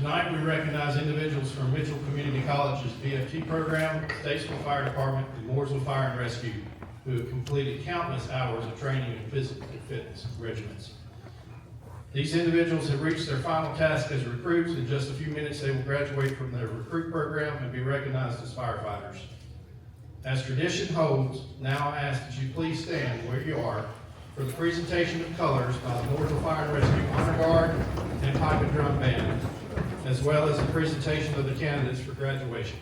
Tonight, we recognize individuals from Mitchell Community College's VFT program, Statesville Fire Department, and Mooresville Fire-Rescue, who have completed countless hours of training in physical fitness regimens. These individuals have reached their final task as recruits. In just a few minutes, they will graduate from their recruit program and be recognized as firefighters. As tradition holds, now I ask that you please stand where you are for the presentation of colors by the Mooresville Fire-Rescue Honor Guard and Pipe and Drum Band, as well as the presentation of the candidates for graduation.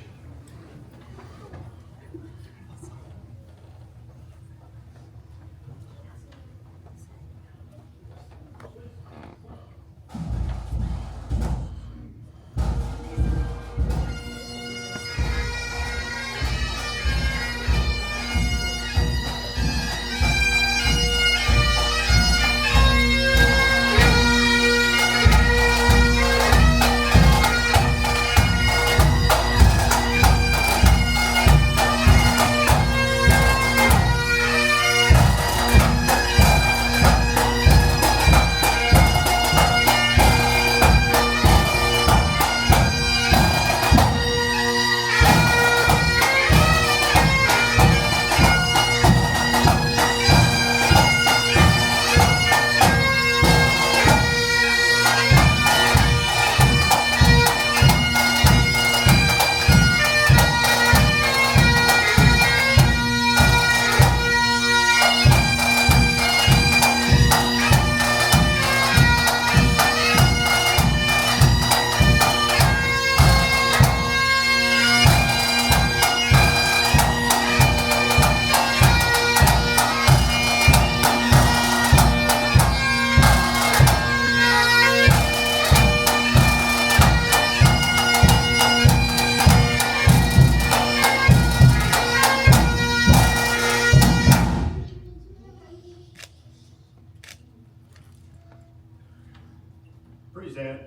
Present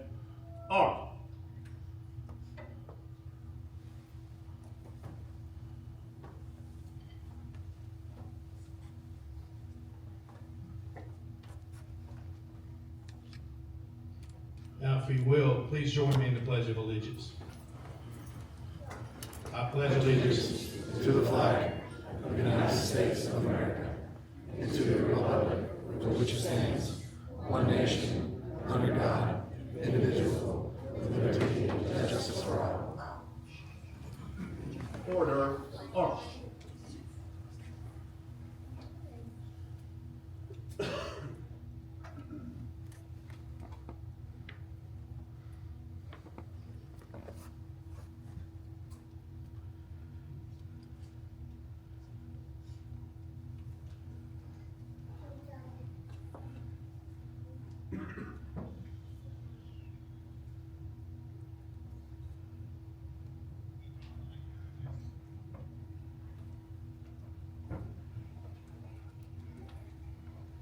on. Now, if you will, please join me in the Pledge of Allegiance. I pledge allegiance to the flag of the United States of America and to the republic for which it stands, one nation, under God, indivisible, with liberty and justice for all. Order on.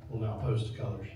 We'll now post the colors.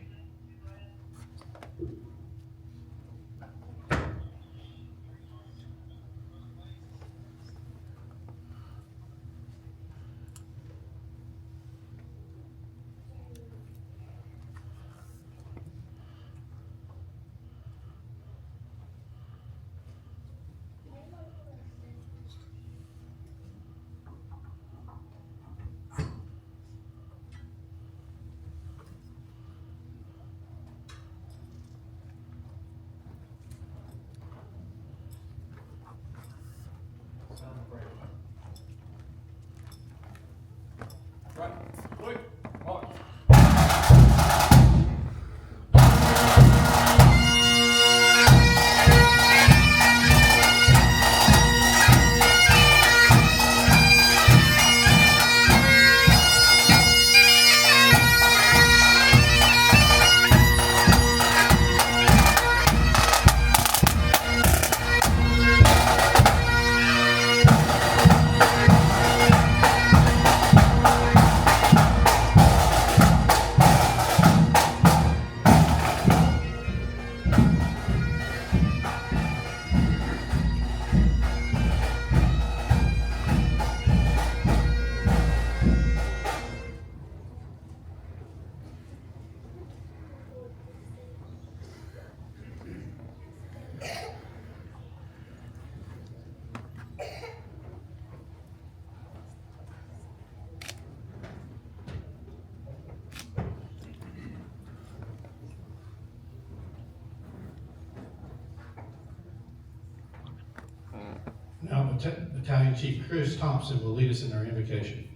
Battalion Chief Chris Thompson will lead us in our invocation.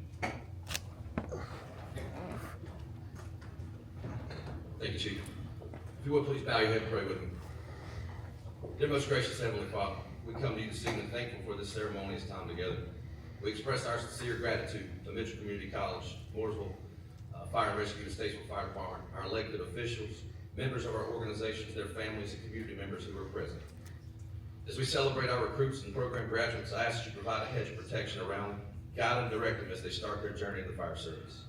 Thank you, Chief. If you would, please bow your head and pray with me. Dear most gracious Heavenly Father, we come to you this evening thankful for this ceremonious time together. We express our sincere gratitude to Mitchell Community College, Mooresville Fire-Rescue, the Statesville Fire Department, our elected officials, members of our organizations, their families, and community members who are present. As we celebrate our recruits and program graduates, I ask you to provide a hedge of protection around them, guide and direct them as they start their journey in the fire service.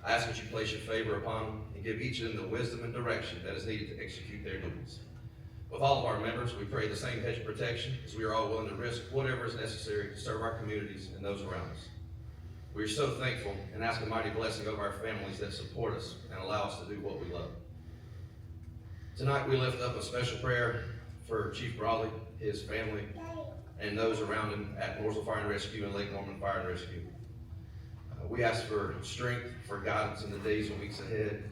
I ask that you place your favor upon them and give each of them the wisdom and direction that is needed to execute their duties. With all of our members, we pray the same hedge of protection as we are all willing to risk whatever is necessary to serve our communities and those around us. We are so thankful and ask a mighty blessing over our families that support us and allow us to do what we love. Tonight we lift up a special prayer for Chief Brawley, his family, and those around him at Mooresville Fire-Rescue and Lake Norman Fire-Rescue. We ask for strength, for guidance in the days and weeks ahead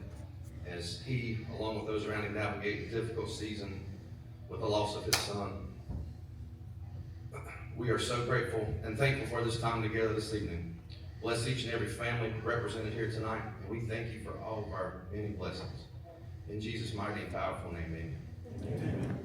as he, along with those around him, navigate the difficult season with the loss of his son. We are so grateful and thankful for this time together this evening. Bless each and every family represented here tonight, and we thank you for all of our many blessings. In Jesus' mighty and powerful name, amen. Amen.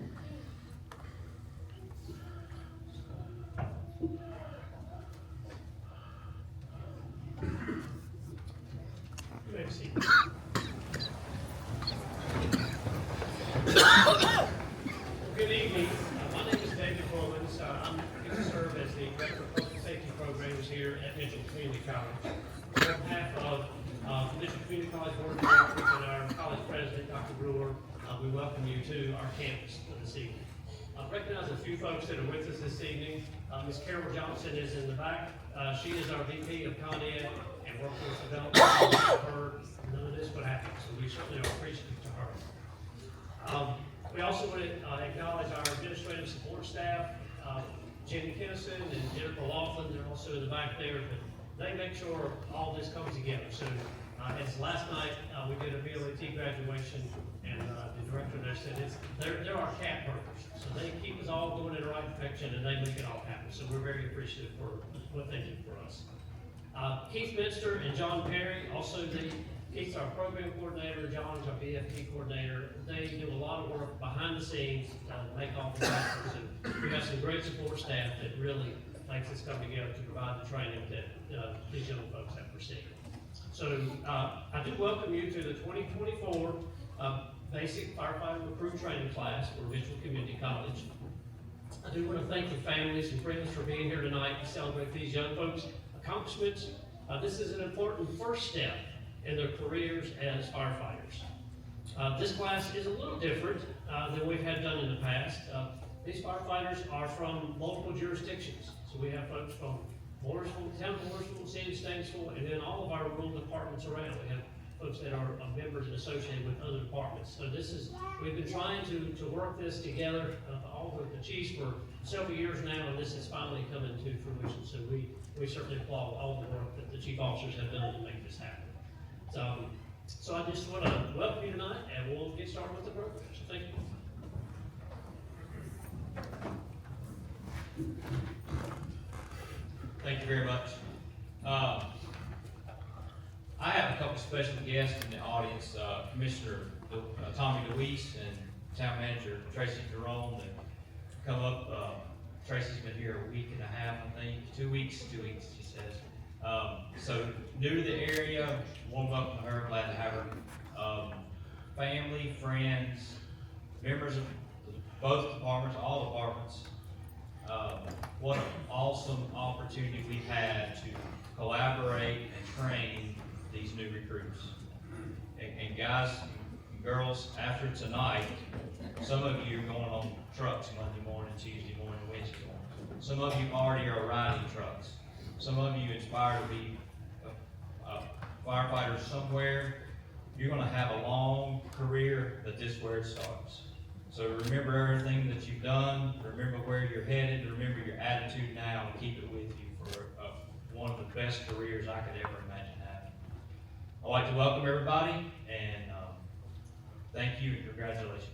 Good evening. My name is David Rollins. I'm going to serve as the Director of Public Safety Programs here at Mitchell Community College. On behalf of Mitchell Community College Board of Directors and our college president, Dr. Brewer, we welcome you to our campus this evening. I recognize a few folks that are with us this evening. Ms. Carol Johnson is in the back. She is our VP of Con Ed and Workforce Development. Without her, none of this would happen, so we certainly are appreciative to her. We also want to acknowledge our administrative support staff, Jenny Kinnison and Jennifer Laughlin. They're also in the back there, but they make sure all this comes together. So as last night, we did a VLAT graduation, and the director there said they're our cat burgers. So they keep us all going in the right direction, and they make it all happen. So we're very appreciative for what they do for us. Keith Minster and John Perry, also Keith's our program coordinator, John's our BFT coordinator. They do a lot of work behind the scenes to make all the happen. So we have some great support staff that really makes us come together to provide the training that these young folks have received. So I do welcome you to the 2024 Basic Firefighter Recruit Training Class for Mitchell Community College. I do want to thank the families and friends for being here tonight to celebrate these young folks' accomplishments. This is an important first step in their careers as firefighters. This class is a little different than we've had done in the past. These firefighters are from multiple jurisdictions. So we have folks from Morrison, town of Morrison, city of Statesville, and then all of our rural departments around. We have folks that are members and associated with other departments. So we've been trying to work this together, all the chiefs for several years now, and this is finally coming to fruition. So we certainly applaud all the work that the chief officers have done to make this happen. So I just want to welcome you tonight, and we'll get started with the program. So thank you. Thank you very much. I have a couple special guests in the audience, Commissioner Tommy DeWeese and Town Manager Tracy Jerome that come up. Tracy's been here a week and a half, I think, 2 weeks, she says. So new to the area, warm welcome to her, glad to have her. Family, friends, members of both departments, all departments. What an awesome opportunity we've had to collaborate and train these new recruits. And guys and girls, after tonight, some of you are going on trucks Monday morning, Tuesday morning, Wednesday morning. Some of you already are riding trucks. Some of you aspire to be a firefighter somewhere. You're going to have a long career, but this is where it starts. So remember everything that you've done, remember where you're headed, remember your attitude now, and keep it with you for one of the best careers I could ever imagine having. I'd like to welcome everybody, and thank you and congratulations.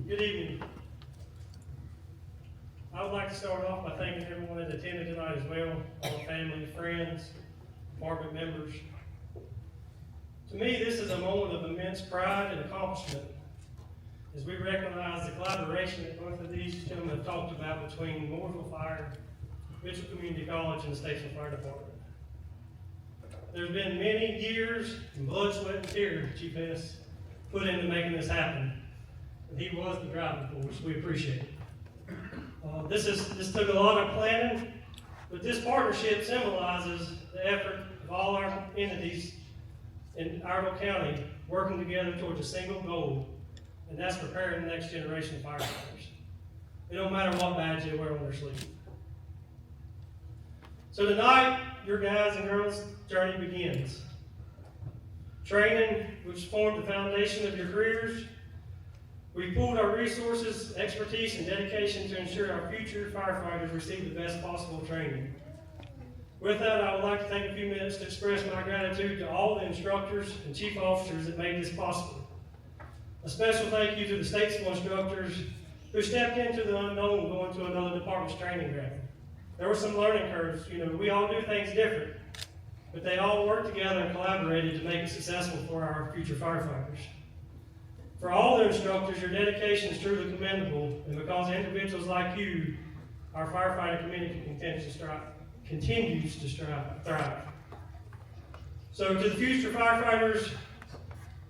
Good evening. I would like to start off by thanking everyone that attended tonight as well, all family, friends, department members. To me, this is a moment of immense pride and accomplishment as we recognize the collaboration that both of these gentlemen have talked about between Mooresville Fire, Mitchell Community College, and the Statesville Fire Department. There's been many years and blood, sweat, and tears, Chief Ennis, put into making this happen. And he was the driving force. We appreciate it. This took a lot of planning, but this partnership symbolizes the effort of all our entities in Iredell County working together towards a single goal, and that's preparing the next generation of firefighters. It don't matter what badge they wear on their sleeve. So tonight, your guys and girls' journey begins. Training, which formed the foundation of your careers. We pooled our resources, expertise, and dedication to ensure our future firefighters receive the best possible training. With that, I would like to take a few minutes to express my gratitude to all the instructors and chief officers that made this possible. A special thank you to the Statesville instructors who stepped into the unknown going to another department's training ground. There were some learning curves. We all do things different, but they all worked together and collaborated to make it successful for our future firefighters. For all the instructors, your dedication is truly commendable, and because of individuals like you, our firefighting community continues to thrive. So to the future firefighters,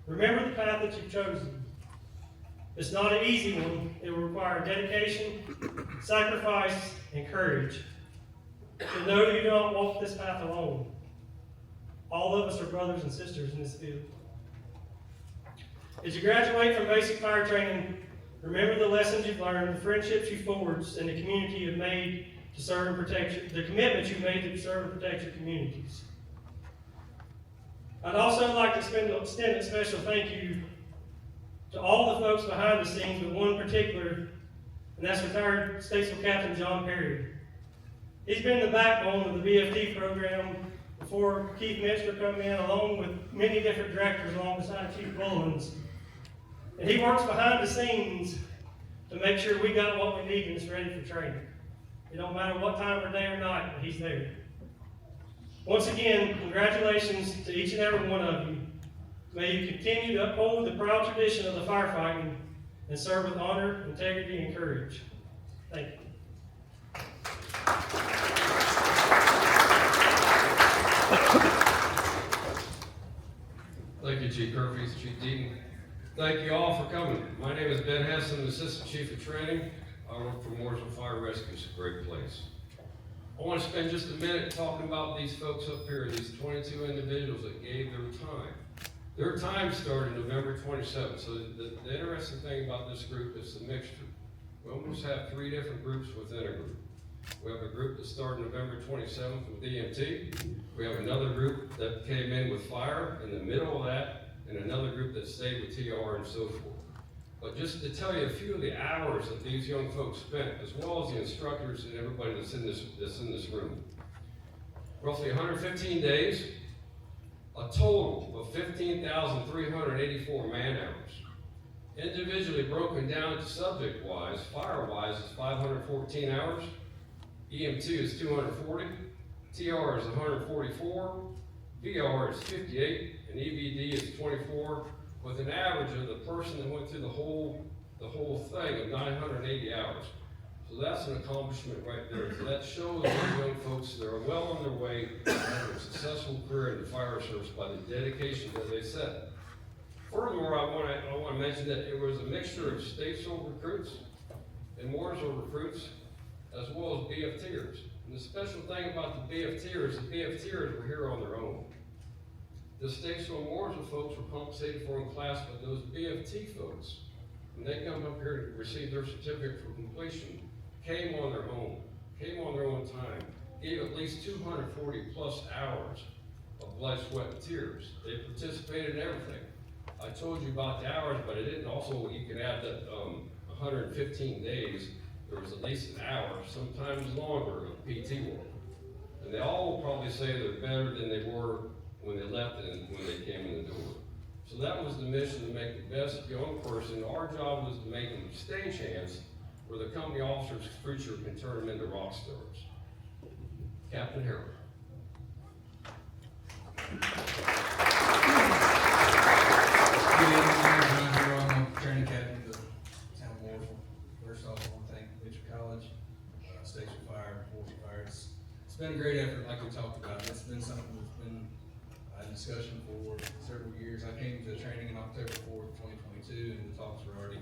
remember the path that you've chosen. It's not an easy one. It will require dedication, sacrifice, and courage. But know you don't walk this path alone. All of us are brothers and sisters in this field. As you graduate from basic fire training, remember the lessons you've learned, the friendships you forged, and the community you've made to serve and protect the commitments you've made to serve and protect your communities. I'd also like to extend a special thank you to all the folks behind the scenes, but one in particular, and that's retired Statesville Captain John Perry. He's been the backbone of the BFT program before Keith Minster come in, along with many different directors alongside Chief Bullins. And he works behind the scenes to make sure we got what we need and it's ready for training. It don't matter what time of day or night, but he's there. Once again, congratulations to each and every one of you. May you continue to uphold the proud tradition of the firefighting and serve with honor, integrity, and courage. Thank you. Thank you, Chief Curfews, Chief Deaton. Thank you all for coming. My name is Ben Hesson, Assistant Chief of Training. I work for Mooresville Fire-Rescue. It's a great place. I want to spend just a minute talking about these folks up here, these 22 individuals that gave their time. Their time started November 27th, so the interesting thing about this group is the mixture. We almost have 3 different groups within a group. We have a group that started November 27th with EMT. We have another group that came in with fire in the middle of that, and another group that stayed with TR and so forth. But just to tell you a few of the hours that these young folks spent, as well as the instructors and everybody that's in this room. Roughly 115 days, a total of 15,384 man hours. Individually broken down to subject-wise, fire-wise is 514 hours, EMT is 240, TR is 144, VR is 58, and EBD is 24, with an average of the person that went through the whole thing of 980 hours. So that's an accomplishment right there. So that shows these young folks that are well on their way to having a successful career in the fire service by the dedication that they set. Furthermore, I want to mention that it was a mixture of Statesville recruits and Mooresville recruits, as well as BFTers. And the special thing about the BFTers were here on their own. The Statesville and Mooresville folks were compensated for in class, but those BFT folks, when they come up here to receive their certificate for completion, came on their own time, gave at least 240 plus hours of blood, sweat, and tears. They participated in everything. I told you about the hours, but I didn't also, you can add that 115 days, there was at least an hour, sometimes longer, of PT work. And they all will probably say they're better than they were when they left and when they came in the door. So So that was the mission, to make the best young person. Our job was to make them stagehands where the company officer's future can turn them into rock stars. Captain Hale. Good evening, I'm John, training captain of the town of Mooresville. First off, I want to thank Mitchell College, Statesville Fire, Mooresville Fire. It's been a great effort, like we talked about. It's been something that's been in discussion for several years. I came to training in October 4th, 2022, and the talks were already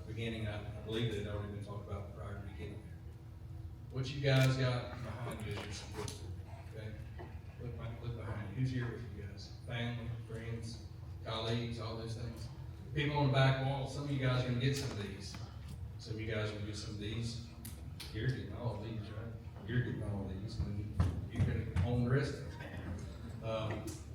beginning. I believe they'd already been talked about prior to beginning. What you guys got behind you is your support group, okay? Look behind you. Who's here with you guys? Family, friends, colleagues, all those things. People on the back wall, some of you guys are gonna get some of these. Some of you guys are gonna get some of these. You're getting all of these, right? You're getting all of these, and you're gonna own the rest of them.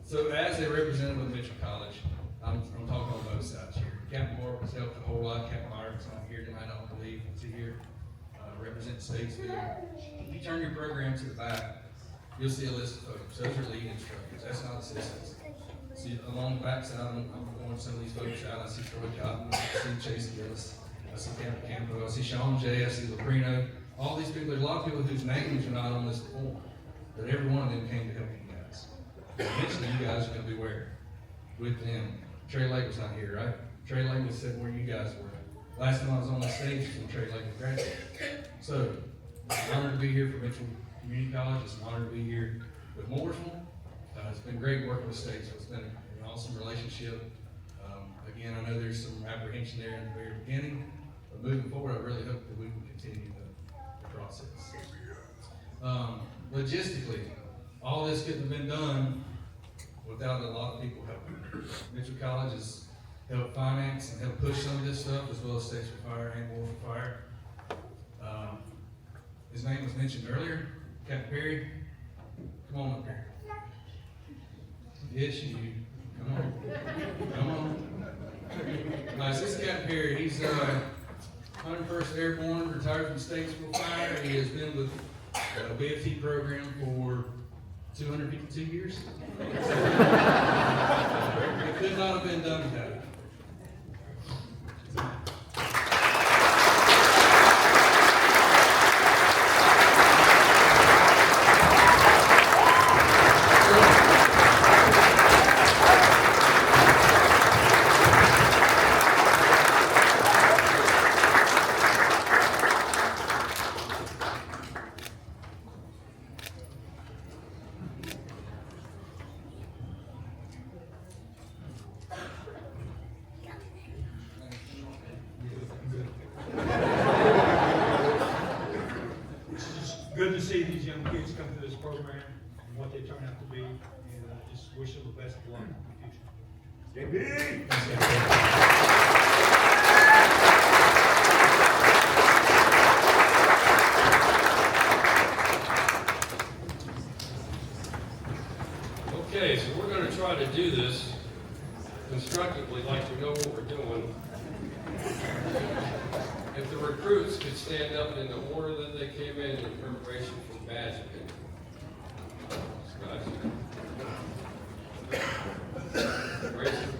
So as a representative of Mitchell College, I'm talking on both sides here. Captain Morrow has helped a whole lot. Captain Myers not here tonight, I don't believe. Is he here? Represent Statesville. If you turn your program to the back, you'll see a list of folks. Those are lead instructors. That's not assistants. See, along the back side, I'm going some of these folks out. I see Troy Cotton, I see Chase Gillis, I see Cameron Campo, I see Sean J, I see Laprino. All these people, there's a lot of people whose names are not on this form, but every one of them came to help you guys. Eventually, you guys are going to be where? With them. Trey Lake was not here, right? Trey Lake was said where you guys were. Last time I was on the stage was when Trey Lake was graduating. So, it's an honor to be here for Mitchell Community College. It's an honor to be here with Mooresville. It's been great working with Statesville. It's been an awesome relationship. Again, I know there's some apprehension there in the very beginning, but moving forward, I really hope that we can continue the process. Logistically, all this couldn't have been done without a lot of people helping. Mitchell College has helped finance and helped push some of this stuff, as well as Statesville Fire and Mooresville Fire. His name was mentioned earlier, Captain Perry. Come on up here. Yes, you. Come on. Come on. Nice. This is Captain Perry. He's 101st Airborne, retired from Statesville Fire. He has been with the BFT program for 252 years. It could not have been done without it. Good to see these young kids come through this program and what they turn out to be, and just wish them the best of luck in the future. Okay, so we're going to try to do this constructively, like we know what we're doing. If the recruits could stand up in the order that they came in preparation for badge Grayson.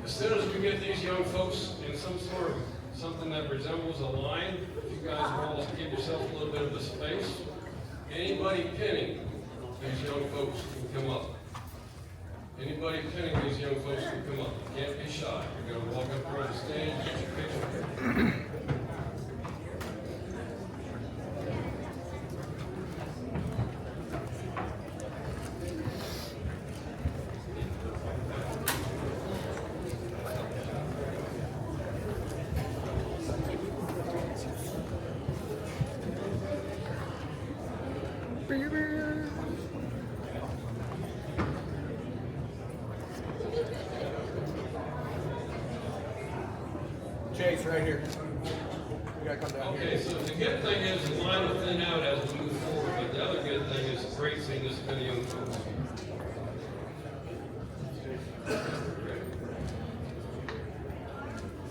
As soon as we get these young folks in some sort of something that resembles a line, if you guys will all give yourself a little bit of a space. Anybody pinning these young folks can come up. Anybody pinning these young folks can come up. You can't be shy. You're going to walk up here on the stage and get your picture. Chase, right here. You gotta come down here. Okay, so the good thing is the line will thin out as we move forward, but the other good thing is it's great seeing this many young folks.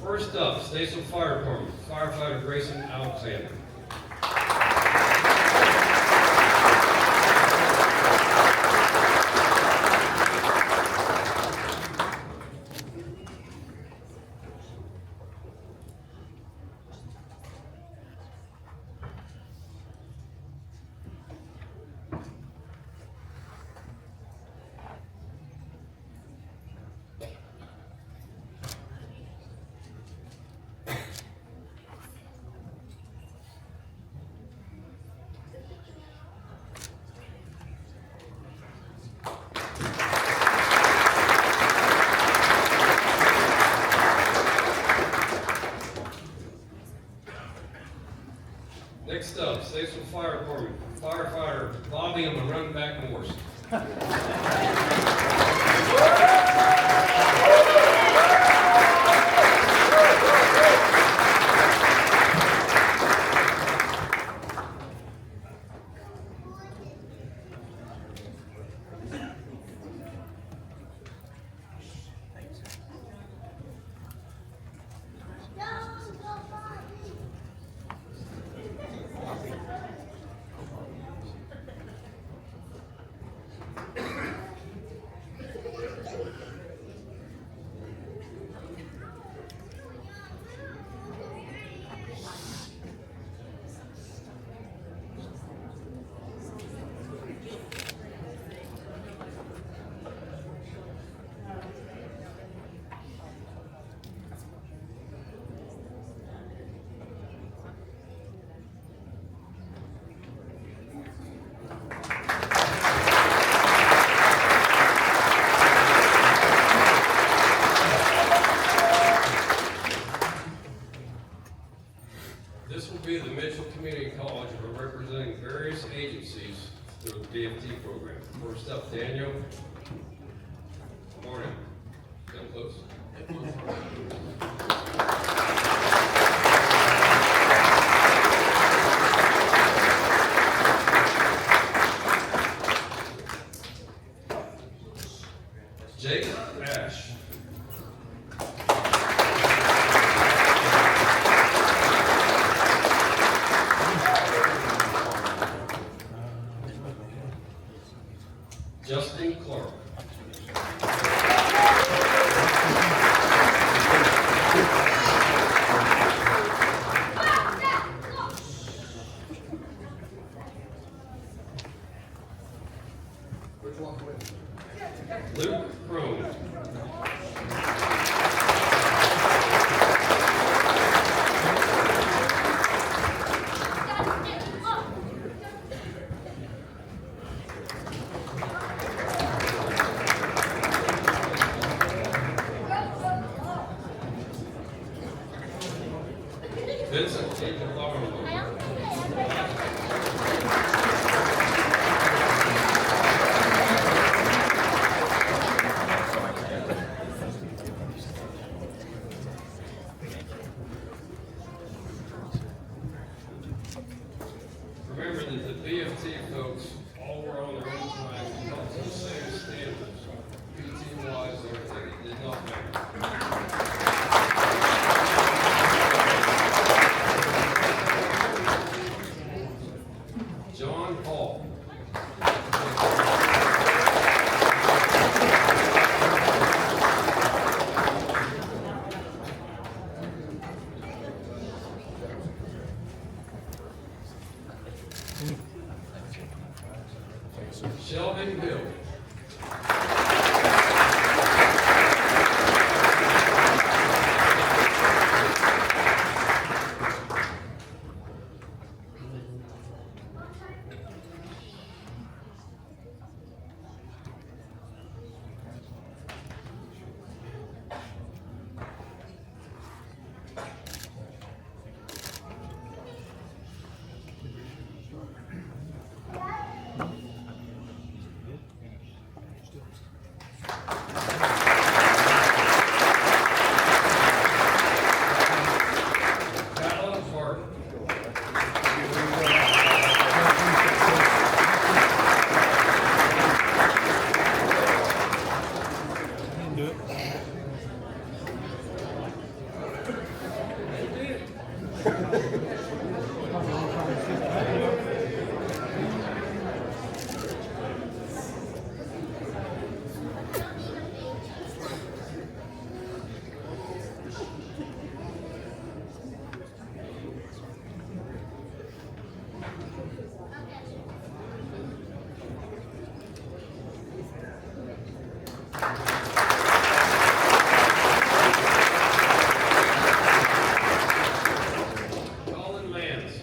First up, Statesville Fire Department, firefighter Grayson Alexander. Jake Ashe. Justin Clark. Luke Crone. Vincent DiGerolamo. Remember that the BFT folks all were on their own time, held to the same standards, PT-wise, everything. It did not matter. John Hall. Shelby Hill. Kyla Martin. Collin Manns.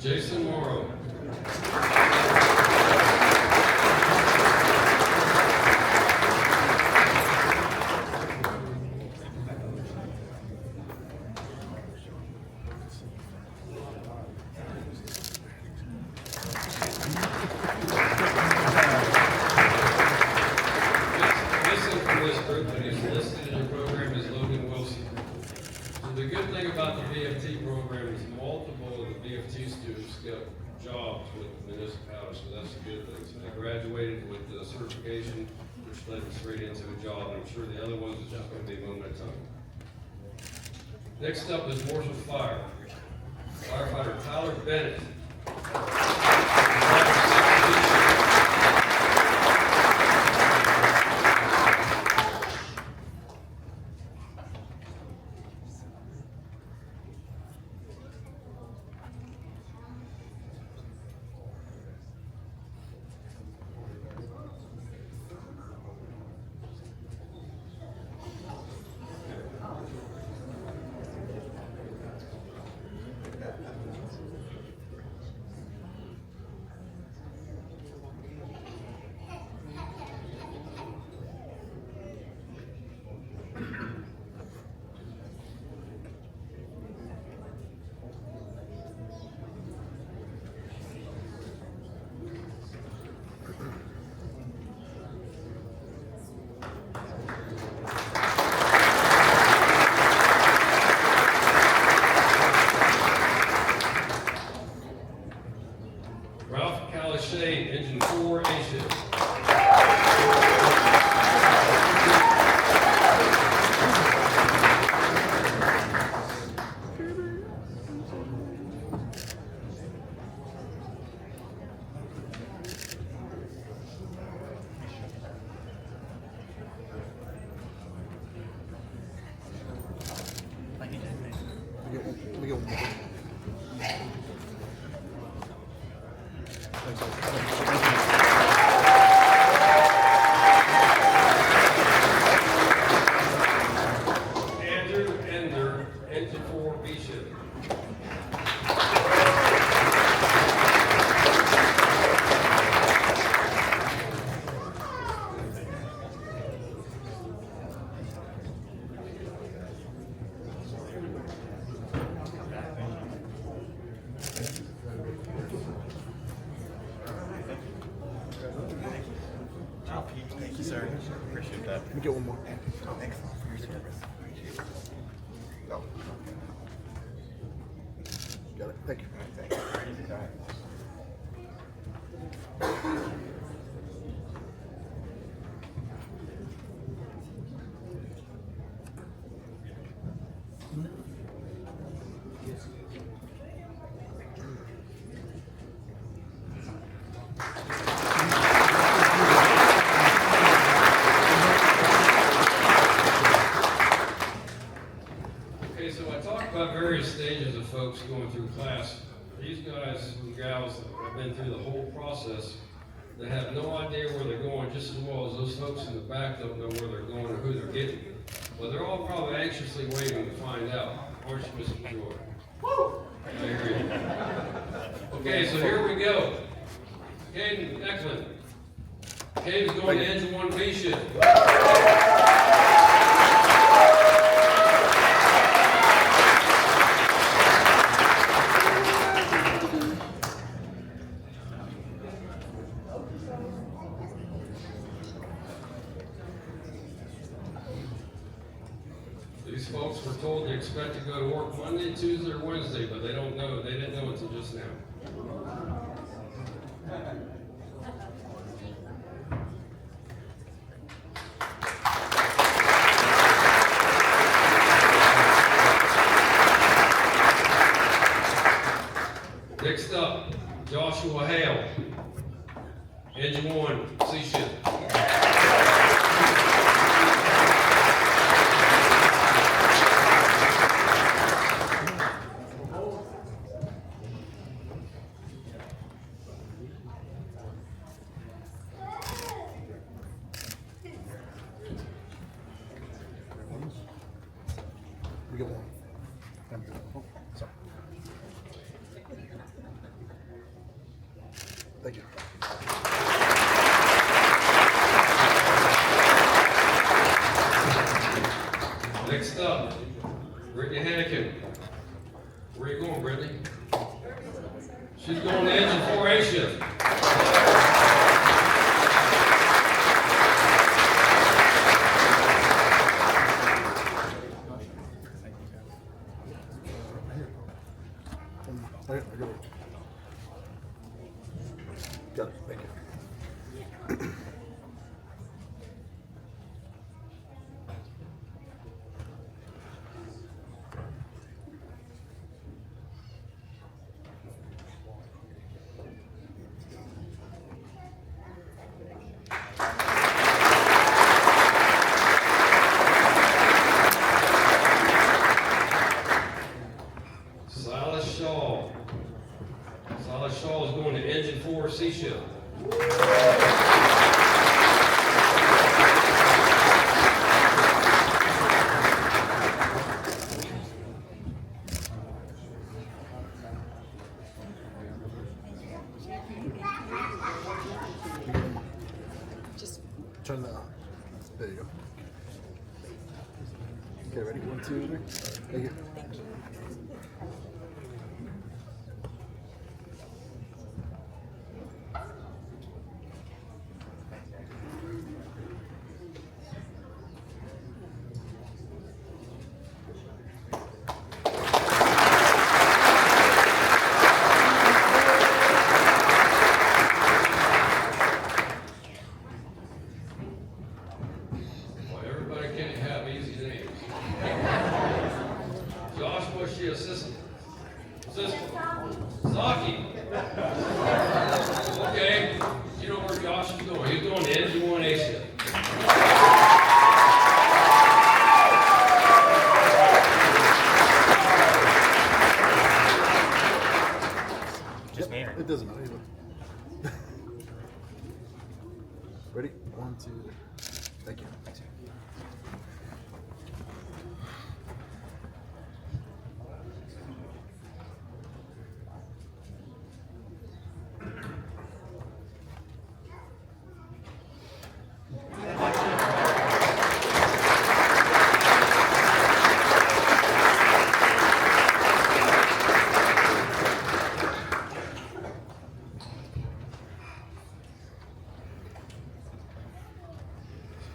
Jason Morrow. Missing from this group, but he's listed in the program as Logan Wilson. So the good thing about the BFT program is multiple of the BFT students got jobs with the municipality, so that's a good thing. So they graduated with the certification, which led them straight into a job, and I'm sure the other ones are just gonna be one at a time. Next up is Mooresville Fire. Firefighter Tyler Bennett. Engine 4, A shift. Let me get one more. Andrew Ender, Engine 4, B shift. Thank you, sir. Appreciate that. Let me get one more. Thanks for your service. No. Got it. Thank you. Thanks. All right. Okay, so I talked about various stages of folks going through class. These guys and gals have been through the whole process. They have no idea where they're going, just as well as those folks in the back don't know where they're going or who they're getting. But they're all probably anxiously waiting to find out. Aren't you, Mr. Joy? Woo! I hear you. Okay, so here we go. Kaden Eklund. Kaden's going to Engine 1 B shift. These folks were told they expect to go to work Monday, Tuesday, or Wednesday, but they don't know. They didn't know until just now. Next up, Joshua Hale, Engine 1, C shift. We get one. Oh, sorry. Thank you. Next up, Britney Hanneken. Where are you going, Britney? She's going to Engine 4A shift. I got it. Got it. Thank you. Silas Shaw. Silas Shaw is going to Engine 4 C shift. Turn the. There you go. Okay, ready? 1, 2, 3. Thank you. Josh is doing. He's doing the Engine 1 ACEL. Just me. It doesn't matter either. Ready? 1, 2. Thank you.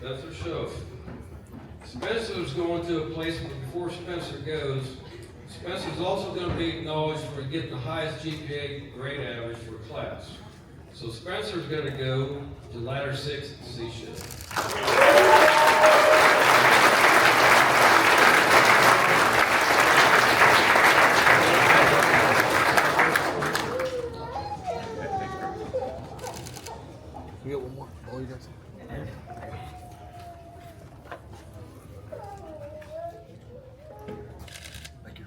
Spencer Shoaf. Spencer's going to a place, but before Spencer goes, Spencer's also going to be acknowledged for getting the highest GPA grade average for class. So Spencer's going to go to ladder 6 to see Shoaf. We got one more. All you guys. Thank you.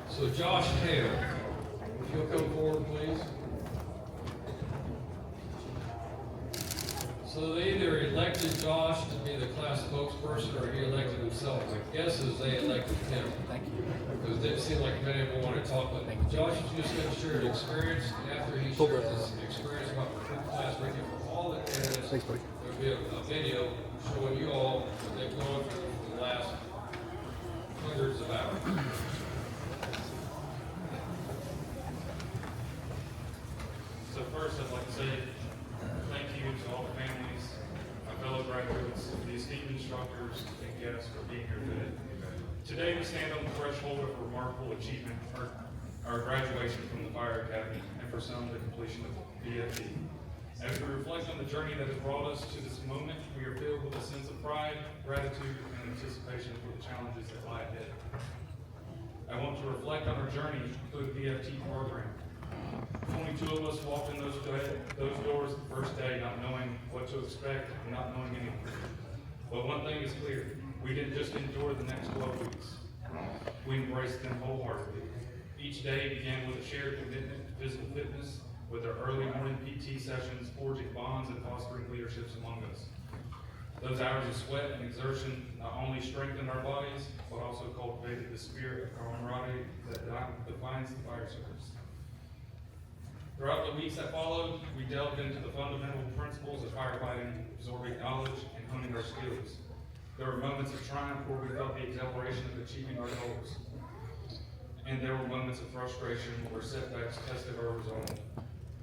So Josh Hale, if you'll come forward, please. So they either elected Josh to be the class spokesperson or he elected himself. My guess is they elected him. Thank you. Because it didn't seem like many of them want to talk, but Josh is just going to share an experience, and after he shares this experience about the class ranking for all the candidates, Thanks, buddy. there'll be a video showing you all what they've gone through for the last hundreds of hours. So first, I'd like to say thank you to all the families, my fellow graduates, the esteemed instructors, and guests for being here today. Today, we stand on the threshold of remarkable achievement, our graduation from the Fire Academy, and for some, the completion of BFT. As we reflect on the journey that has brought us to this moment, we are filled with a sense of pride, gratitude, and anticipation for the challenges that lie ahead. I want to reflect on our journey through the BFT program. 22 of us walked in those doors the first day not knowing what to expect and not knowing anything. But one thing is clear, we didn't just endure the next 12 weeks. We embraced them wholeheartedly. Each day began with a shared commitment to physical fitness, with our early morning PT sessions forging bonds and fostering leaderships among us. Those hours of sweat and exertion not only strengthened our bodies, but also cultivated the spirit of camaraderie that defines the fire service. Throughout the weeks that followed, we delved into the fundamental principles of firefighting, absorbing knowledge and honing our skills. There were moments of triumph where we felt the exhilaration of achieving our goals. And there were moments of frustration where setbacks tested our resolve.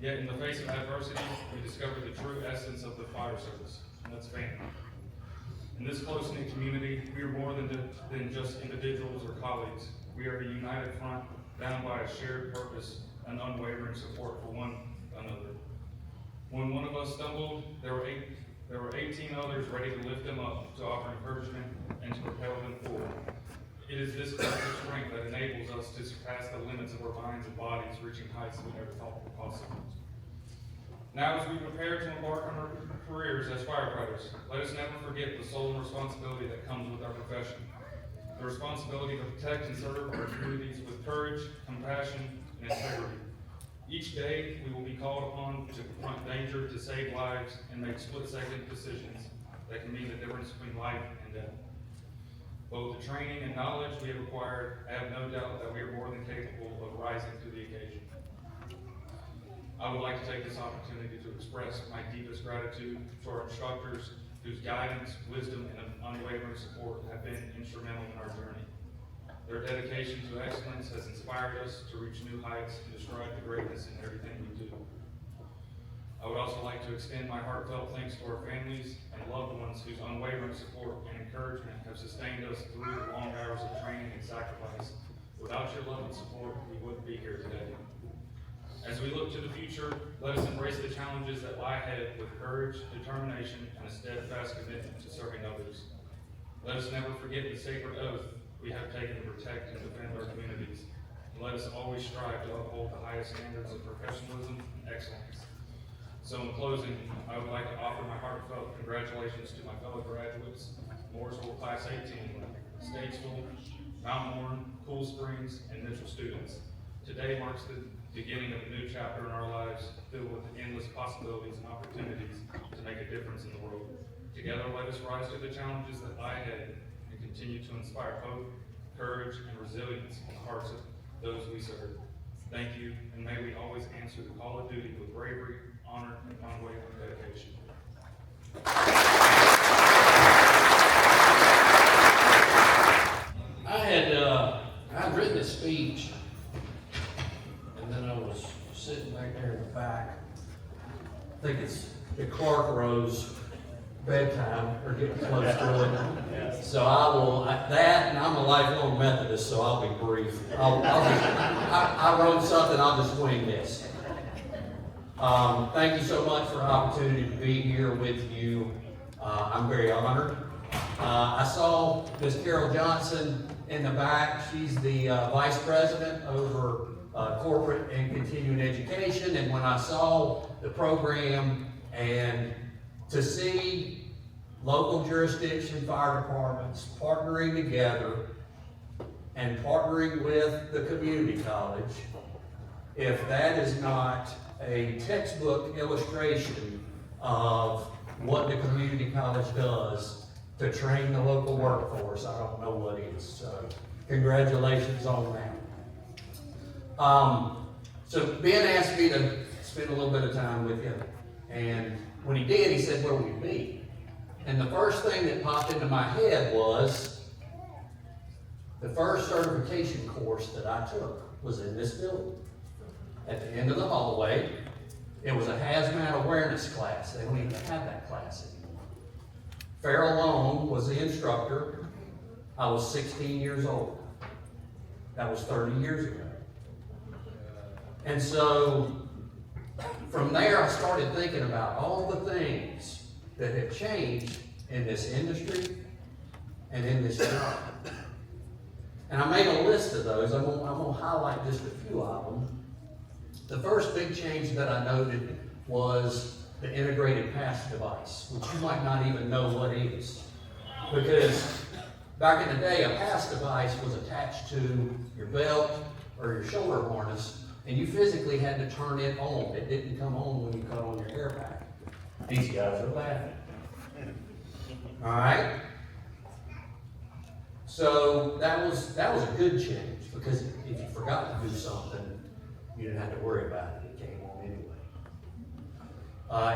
Yet in the face of adversity, we discovered the true essence of the fire service, and that's family. In this close-knit community, we are more than just individuals or colleagues. We are a united front, bound by a shared purpose and unwavering support for one another. When one of us stumbled, there were 18 others ready to lift them up, to offer encouragement, and to propel them forward. It is this collective strength that enables us to surpass the limits of our minds and bodies, reaching heights we never thought were possible. Now, as we prepare to embark on our careers as firefighters, let us never forget the solemn responsibility that comes with our profession. The responsibility to protect and serve our communities with courage, compassion, and integrity. Each day, we will be called upon to confront danger, to save lives, and make split-second decisions that can mean the difference between life and death. Both the training and knowledge we have acquired, I have no doubt that we are more than capable of rising to the occasion. I would like to take this opportunity to express my deepest gratitude to our instructors, whose guidance, wisdom, and unwavering support have been instrumental in our journey. Their dedication to excellence has inspired us to reach new heights and to strive to greatness in everything we do. I would also like to extend my heartfelt thanks to our families and loved ones whose unwavering support and encouragement have sustained us through the long hours of training and sacrifice. Without your love and support, we wouldn't be here today. As we look to the future, let us embrace the challenges that lie ahead with courage, determination, and a steadfast commitment to serving others. Let us never forget the sacred oath we have taken to protect and defend our communities. And let us always strive to uphold the highest standards of professionalism and excellence. So in closing, I would like to offer my heartfelt congratulations to my fellow graduates, Mooresville Class 18, Statesville, Mount Warren, Cool Springs, and Mitchell students. Today marks the beginning of a new chapter in our lives filled with endless possibilities and opportunities to make a difference in the world. Together, let us rise to the challenges that lie ahead and continue to inspire hope, courage, and resilience in the hearts of those we serve. Thank you, and may we always answer the call of duty with bravery, honor, and unwavering dedication. I'd written a speech, and then I was sitting back there in the back. I think it's the Clark Rose bedtime, or getting close to it. So and I'm a lifelong Methodist, so I'll be brief. I wrote something, I'll just wing this. Thank you so much for the opportunity to be here with you. I'm very honored. I saw Ms. Carol Johnson in the back. She's the Vice President over Corporate and Continuing Education. And when I saw the program and to see local jurisdiction fire departments partnering together and partnering with the community college, if that is not a textbook illustration of what the community college does to train the local workforce, I don't know what is. So congratulations on that. So Ben asked me to spend a little bit of time with him, and when he did, he said, where would we be? And the first thing that popped into my head was the first certification course that I took was in this building. At the end of the hallway, it was a hazmat awareness class. They don't even have that class anymore. Farrell Long was the instructor. I was 16 years old. That was 30 years ago. And so from there, I started thinking about all the things that have changed in this industry and in this job. And I made a list of those. I'm gonna highlight just a few of them. The first big change that I noted was the integrated pass device, which you might not even know what is. Because back in the day, a pass device was attached to your belt or your shoulder harness, and you physically had to turn it on. It didn't come on when you cut on your air pack. These guys are laughing. All right? So that was a good change, because if you forgot to do something, you didn't have to worry about it. It came on anyway.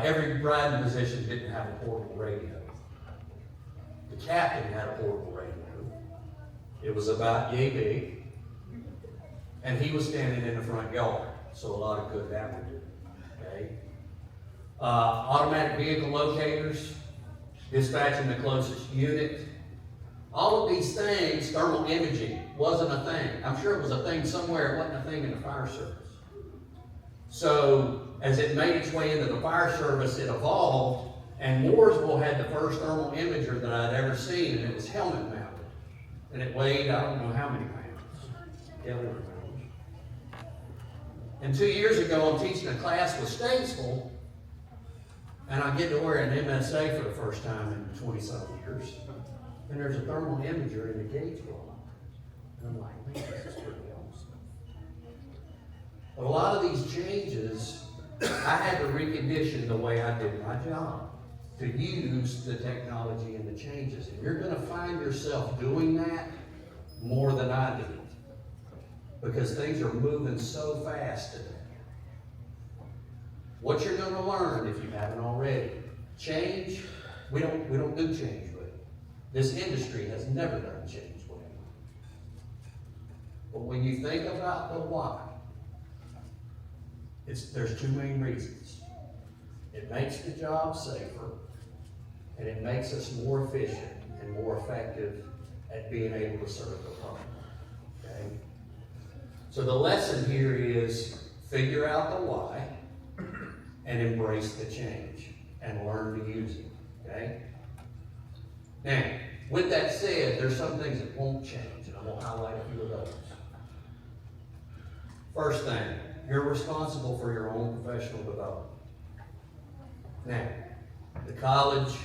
Every riding position didn't have a portable radio. The captain had a portable radio. It was about yay big, and he was standing in the front yard, so a lot of good that would do. Okay. Automatic vehicle locators, dispatching the closest unit. All of these things, thermal imaging wasn't a thing. I'm sure it was a thing somewhere, it wasn't a thing in the fire service. So as it made its way into the fire service, it evolved, and Mooresville had the first thermal imager that I'd ever seen, and it was helmet mounted. And it weighed, I don't know how many pounds. And 2 years ago, I'm teaching a class with Statesville, and I get to wear an MSA for the first time in 20-something years. And there's a thermal imager in the gauge wall. And I'm like, man, this is pretty awesome. But a lot of these changes, I had to recondition the way I did my job to use the technology and the changes. And you're going to find yourself doing that more than I did, because things are moving so fast today. What you're going to learn, if you haven't already, change. We don't do change. This industry has never done change well. But when you think about the why, there's two main reasons. It makes the job safer, and it makes us more efficient and more effective at being able to serve the public, okay? So the lesson here is figure out the why and embrace the change and learn to use it, okay? Now, with that said, there's some things that won't change, and I'm gonna highlight a few of those. First thing, you're responsible for your own professional development. Now, the college,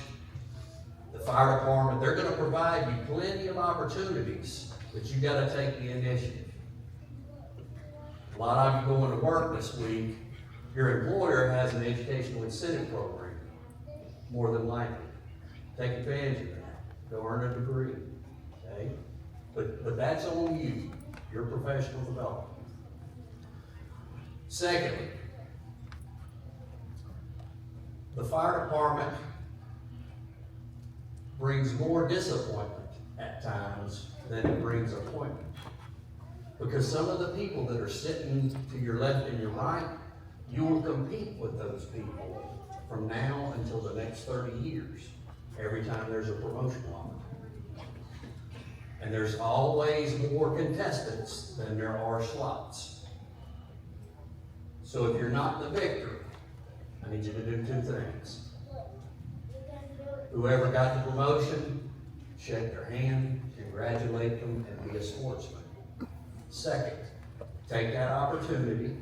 the fire department, they're gonna provide you plenty of opportunities, but you gotta take the initiative. A lot of you going to work this week, your employer has an educational incentive program, more than likely. Take advantage of that. Go earn a degree, okay? But that's on you, your professional development. Secondly, the fire department brings more disappointment at times than it brings appointment. Because some of the people that are sitting to your left and your right, you will compete with those people from now until the next 30 years, every time there's a promotion opportunity. And there's always more contestants than there are slots. So if you're not the victor, I need you to do two things. Whoever got the promotion, shake their hand, congratulate them, and be a sportsman. Second, take that opportunity,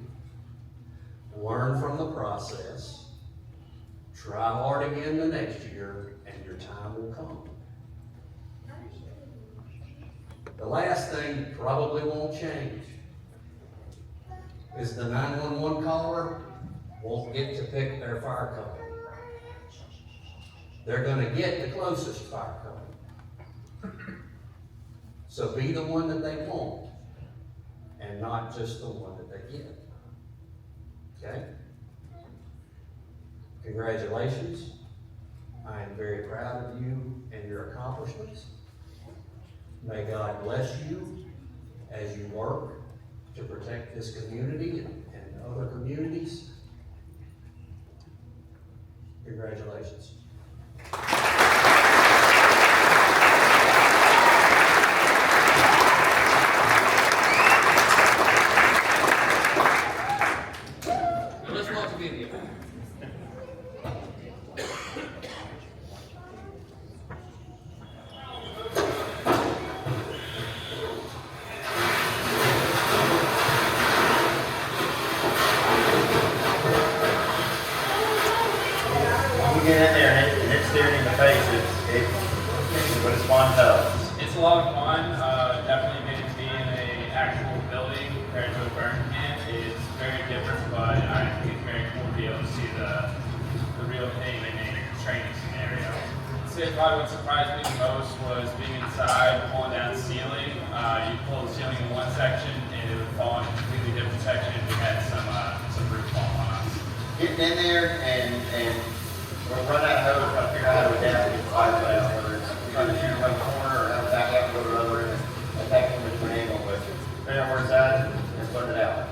learn from the process, try hard again the next year, and your time will come. The last thing probably won't change is the 911 caller won't get to pick their fire company. They're gonna get the closest fire company. So be the one that they want, and not just the one that they get. Okay? Congratulations. I am very proud of you and your accomplishments. May God bless you as you work to protect this community and other communities. Congratulations. Let's watch a video. You get in there and it's staring in the face. But it's fun though. It's a lot of fun. Definitely getting to be in an actual building compared to a burn can is very different, but I think it's very cool to be able to see the real thing in a training scenario. I'd say probably what surprised me the most was being inside, pulling down the ceiling. You pull the ceiling in one section and it would fall in a completely different section. We had some roof fall on us. Getting in there and we'll run that hose, try to figure out how to adapt to the fire blast, whether it's trying to shoot around the corner or how to back out and go to the other end and attack from a different angle, but figure out where it's at and sort it out.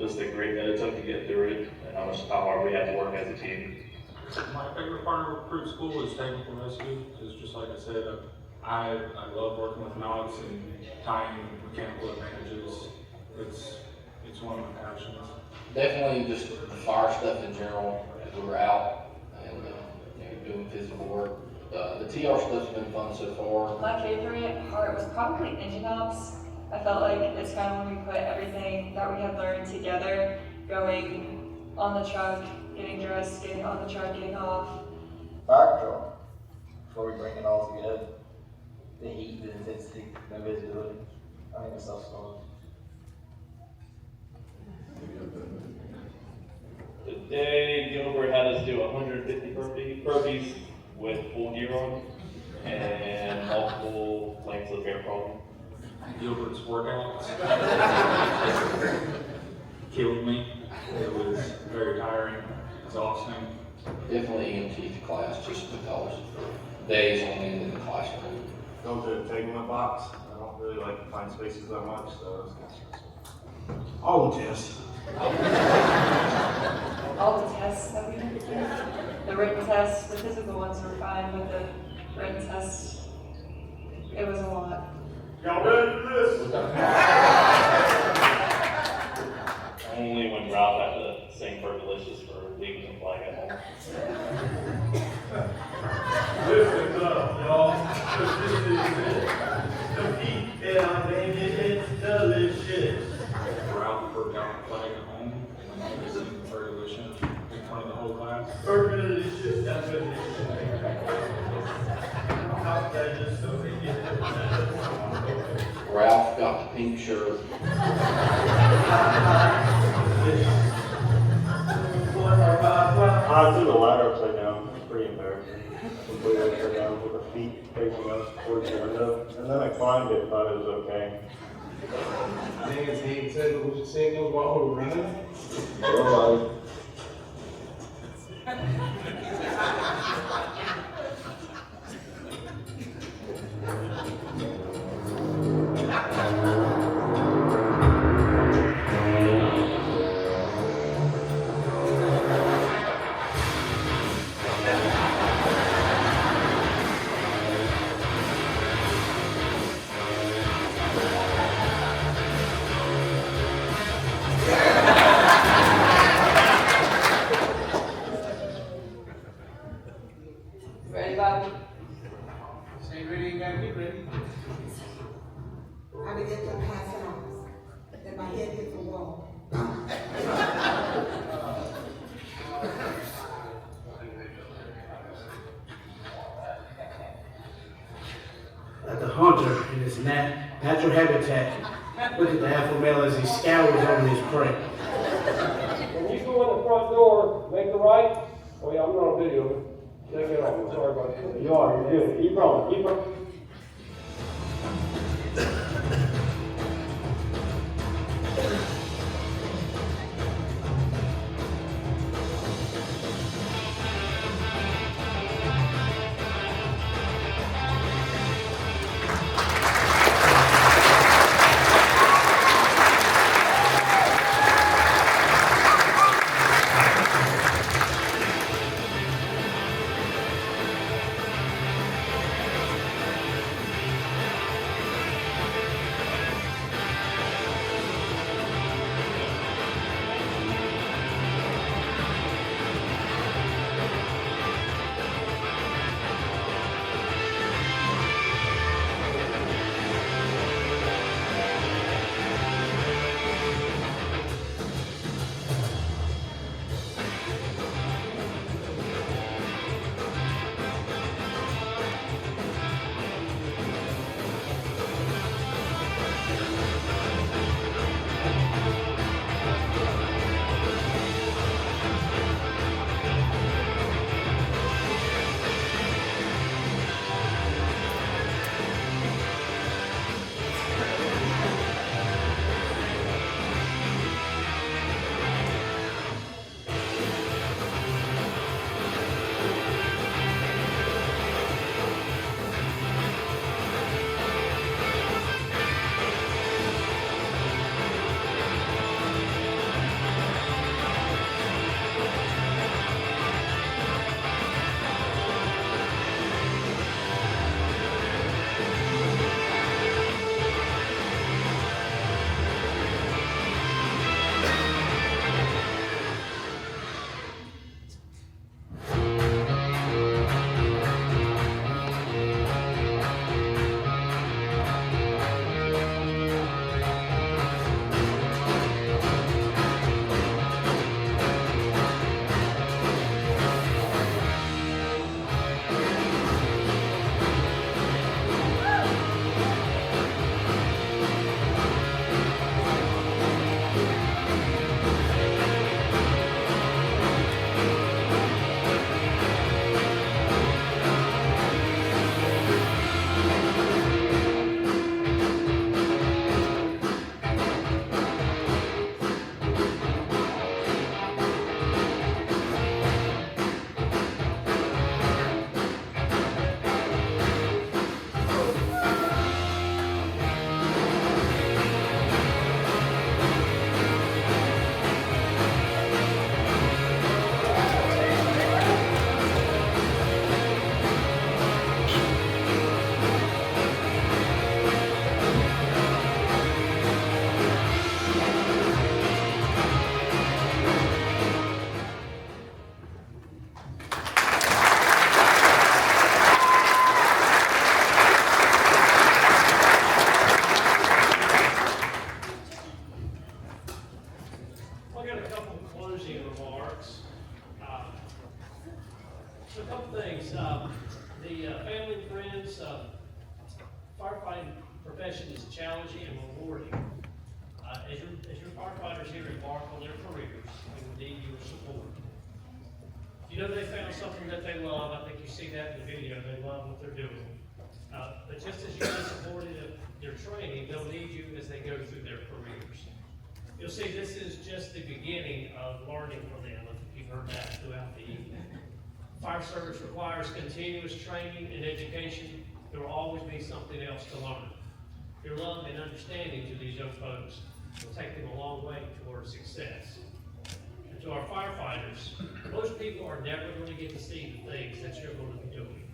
just the grit that it took to get through it, and how hard we had to work as a team. My favorite part of recruit school is technical rescue, because just like I said, I love working with knots and tying mechanical advantages. It's one of my passions. Definitely just the fire stuff in general, because we were out and doing physical work. The TR stuff's been fun so far. My favorite part was probably engine ops. I felt like it's kind of when we put everything that we had learned together, going on the truck, getting dressed, getting on the truck, getting off. Fire control, before we bring it all together. The heat, the intensity, no visibility. I think that stuff's fun. Today, Gilbert had us do 150 burpees with full gear on and multiple lengths of air crawling. Gilbert's workouts killed me. It was very tiring, exhausting. Definitely EMT class, just because days on end in the classroom. Go to the entanglement box. I don't really like to find spaces that much, so it's kind of stressful. All the tests. All the tests that we had to do. The written tests, the physical ones were fine, but the written tests, it was a lot. Y'all ready for this? Only when Ralph had to sing Fergalicious for leaving the flag at home. Listen up, y'all. This is it. The heat down, baby, it's delicious. Ralph broke out the flag at home and he was singing Fergalicious in front of the whole class. Delicious, that's what it is. Ralph got the pink shirt. I threw the ladder upside down. It's pretty embarrassing. Completely upside down with the feet facing up towards the window. And then I climbed it, thought it was okay. Niggas ain't said what you signals while we're running. Ready, Bobby? Stay ready, you gotta get ready. I began to pass out, then my head hit the wall. Like the hunter in his natural habitat, look at the alpha male as he scours over his prey. When you go in the front door, make the right. Oh yeah, I'm not on video. Take it off. I'm sorry about that. You are. You're good. Keep rolling. Keep rolling. challenging and rewarding. As your firefighters here embark on their careers, they will need your support. You know they found something that they love. I think you see that in the video. They love what they're doing. But just as you've been supported in their training, they'll need you as they go through their careers. You'll see this is just the beginning of learning for them, if you've heard that throughout the evening. Fire service requires continuous training and education. There will always be something else to learn. Your love and understanding to these young folks will take them a long way towards success. And to our firefighters, most people are never going to get to see the things that you're going to be doing.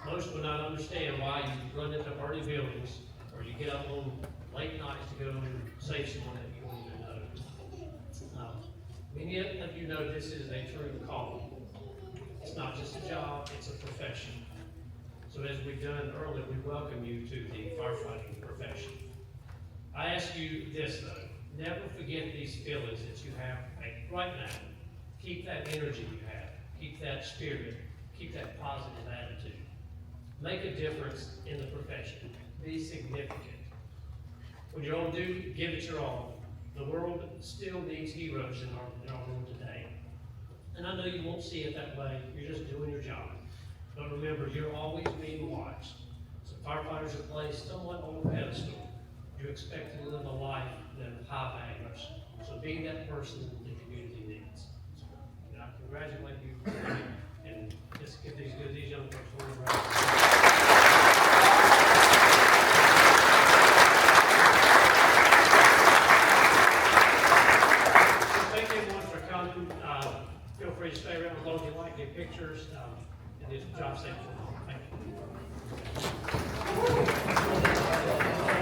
Most will not understand why you run into burning buildings or you get up on late nights to go and save someone that you don't even know. Many of you know this is a true calling. It's not just a job, it's a profession. So as we've done earlier, we welcome you to the firefighting profession. I ask you this though, never forget these feelings that you have right now. Keep that energy you have, keep that spirit, keep that positive attitude. Make a difference in the profession. Be significant. When you're on duty, give it your all. The world still needs heroes in our world today. And I know you won't see it that way. You're just doing your job. But remember, you're always being watched. So firefighters are placed somewhat on a pedestal. You expect to live a life that is high values. So be that person the community needs. And I congratulate you and just give these young folks a little round. Feel free to stay around as long as you like, get pictures, and just job safe.